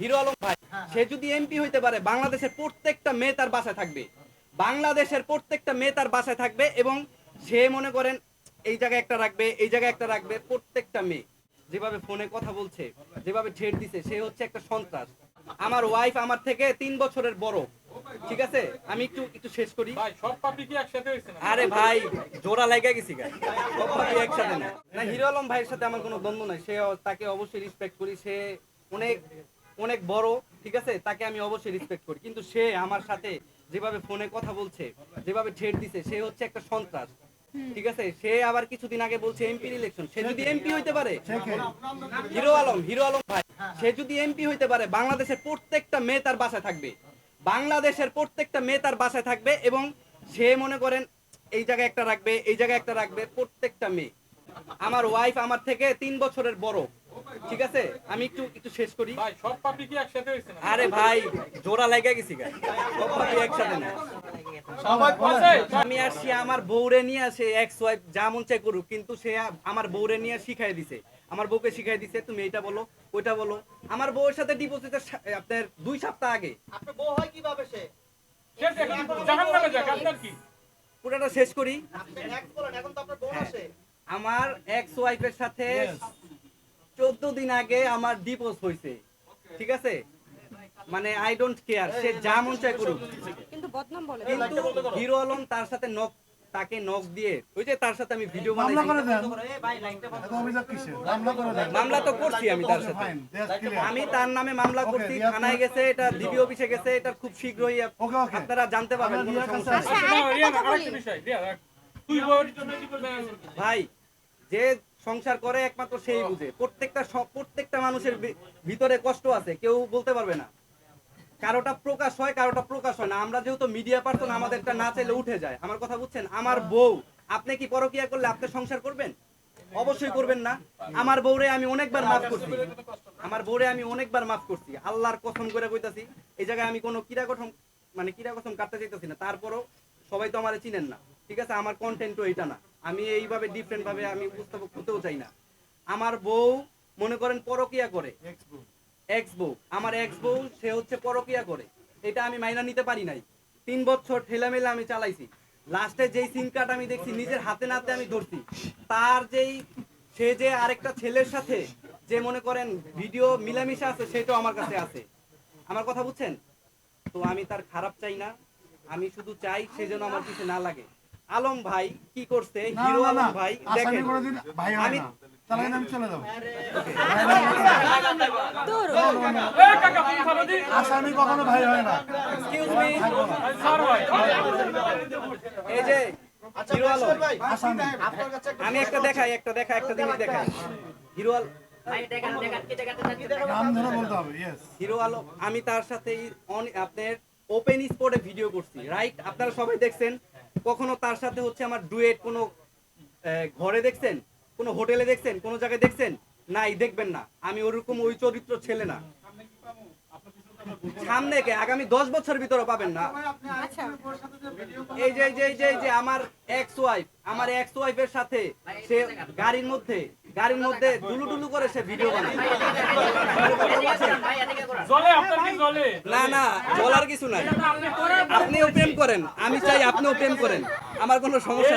Hero Alam ভাই সে যদি MP হইতে পারে বাংলাদেশের প্রত্যেকটা মেয়ে তার বাসায় থাকবে। বাংলাদেশের প্রত্যেকটা মেয়ে তার বাসায় থাকবে এবং সে মনে করেন এই জায়গায় একটা রাখবে, এই জায়গায় একটা রাখবে। প্রত্যেকটা মেয়ে যেভাবে ফোনে কথা বলছে, যেভাবে ছেড় দিছে, সে হচ্ছে একটা সন্ত্রাস। আমার ওয়াইফ আমার থেকে 3 বছরের বড়। ঠিক আছে, আমি একটু একটু শেষ করি। ভাই সব পাবলি কি একসাথে হইছে না? আরে ভাই জোড়া লাগা গেছি গা, সব পাবি একসাথে না। না, হিরো আলম ভাইয়ের সাথে আমার কোনো দ্বন্দ্ব নাই। তাকে অবশ্যই রেসপেক্ট করি। সে অনেক অনেক বড়, ঠিক আছে, তাকে আমি অবশ্যই রেসপেক্ট করি। কিন্তু সে আমার সাথে যেভাবে ফোনে কথা বলছে, যেভাবে ছেড় দিছে, সে হচ্ছে একটা সন্ত্রাস। ঠিক আছে, সে আবার কিছুদিন আগে বলছে এমপি ইলেকশন। সে যদি এমপি হইতে পারে, হিরো আলম ভাই সে যদি এমপি হইতে পারে বাংলাদেশের প্রত্যেকটা মেয়ে তার বাসায় থাকবে। বাংলাদেশের প্রত্যেকটা মেয়ে তার বাসায় থাকবে এবং সে মনে করেন এই জায়গায় একটা রাখবে, এই জায়গায় একটা রাখবে। প্রত্যেকটা মেয়ে। আমার ওয়াইফ আমার থেকে 3 বছরের বড়। ঠিক আছে, আমি একটু একটু শেষ করি। ভাই সব পাবলি কি একসাথে হইছে না? আরে ভাই জোড়া লাগা গেছি গা, সব পাবি একসাথে না। সবাই আছে। আমি আসছি আমার বউরে নিয়ে আসে এক্স ওয়াইফ যা মন চাই করুক, কিন্তু সে আমার বউরে নিয়ে শিখাই দিছে। আমার বউকে শিখাই দিছে তুমি এইটা বলো, ওইটা বলো। আমার বউয়ের সাথে ডিভোর্সের আপনার 2 সপ্তাহ আগে। আপনার বউ হয় কিভাবে সে? সে জাহান্নামে যাক, আপনার কি? পুরোটা শেষ করি। আপনি এক্স বলেন, এখন তো আপনার বউ না সে। আমার এক্স ওয়াইফের সাথে 14 দিন আগে আমার ডিভোর্স হয়েছে। ঠিক আছে, মানে আই ডোন্ট কেয়ার, সে যা মন চায় করুক। কিন্তু বদনাম বলে। কিন্তু হিরো আলম তার সাথে তাকে নক দিয়ে, ওই যে তার সাথে আমি ভিডিও বানাইছি। এই ভাই লাইনটা বন্ধ এত অভিযোগ কিসের? মামলা করে দেন। মামলা তো করছি আমি তার সাথে। ফাইন, দেশ ক্লিয়ার। আমি তার নামে মামলা করছি, রিয়াদ থানায় গেছে, এটা ডিবি অফিসে গেছে। এটা খুব শীঘ্রই ওকে, ওকে। আপনারা জানতে পারবেন, আমরা কোনো রিয়ার কাছে সমস্যা আসি। নেই। আচ্ছা, আরেকটা রিয়া, কথা আরেকটা বলি। বিষয়, রিয়া, তুই বল। ভাই যে সংসার করে একমাত্র সেই বুঝে। প্রত্যেকটা মানুষের ভিতরে কষ্ট আছে, কেউ বলতে পারবে না। কারোটা প্রকাশ হয়, কারোটা প্রকাশ হয় না। আমরা যেহেতু মিডিয়া পার্সন, আমাদেরটা না চাইলে উঠে যায়। আমার কথা বুঝছেন? আমার বউ, আপনি কি পরকিয়া করলে আপনি সংসার করবেন? অবশ্যই করবেন না। আমার বউরে আমি অনেকবার মাফ করছি, আমার বউরে আমি অনেকবার মাফ করছি। আল্লাহর কসম করে কইতাছি, এই জায়গায় আমি কোনো কিরা কসম কাটতে চাইতেছি না। তারপরও সবাই তো আমারে চিনেন না। ঠিক আছে, আমার কন্টেন্টও এটা না। আমি এইভাবে ডিফারেন্ট ভাবে আমি উপস্থাপক হতেও চাই না। আমার বউ মনে করেন পরকিয়া করে, এক্স বউ, আমার এক্স বউ সে হচ্ছে পরকিয়া করে। এটা আমি মাইনা নিতে পারি নাই। 3 বছর ঠেলামেলা আমি চালাইছি। লাস্টে যেই সিম কার্ড আমি দেখছি, নিজের হাতে নাতে আমি ধরছি। তার সে যে আরেকটা ছেলের সাথে যে মনে করেন ভিডিও মিলামিশা আছে, সেটাও আমার কাছে আছে। আমার কথা বুঝছেন? তো আমি তার খারাপ চাই না, আমি শুধু চাই সে যেন আমার পিছে না লাগে। আলম ভাই কি করছে, না, হিরো না, না, আলম ভাই আসামি দেখেন, করে দিন, ভাই হয় আমি না। চালাইন, আমি চলে যাবো। দূর। এই কাকা তুমি খাবো দি? আসামি কখনো ভাই হয় না। এক্সকিউজ মি, স্যার ভাই। এই যে আচ্ছা হিরো আলম, ভাই, আসামি। আপনার কাছে আমি একটা জিনিস দেখাই। হিরো আলম, নাম ধরে বলতে হবে, ইয়েস। হিরো আলম, আমি তার সাথে আপনার ওপেন স্পটে ভিডিও করছি, রাইট? আপনারা সবাই দেখছেন। কখনো তার সাথে হচ্ছে আমার ডুয়েট কোনো ঘরে দেখছেন, কোনো হোটেলে দেখছেন, কোনো জায়গায় দেখছেন? নাই, দেখবেন না। আমি ওরকম ওই চরিত্র ছেলে না। সামনে কে আগামী 10 বছর ভিতরে পাবেন না। আচ্ছা, এই যে আমার এক্স ওয়াইফের সাথে সে গাড়ির মধ্যে ডুলু করে সে ভিডিও বানায়। জলে আপনার কি জলে? না বলার কিছু নাই। আপনিও প্রেম করেন, আমি চাই আপনিও প্রেম করেন, আমার কোনো সমস্যা নেই।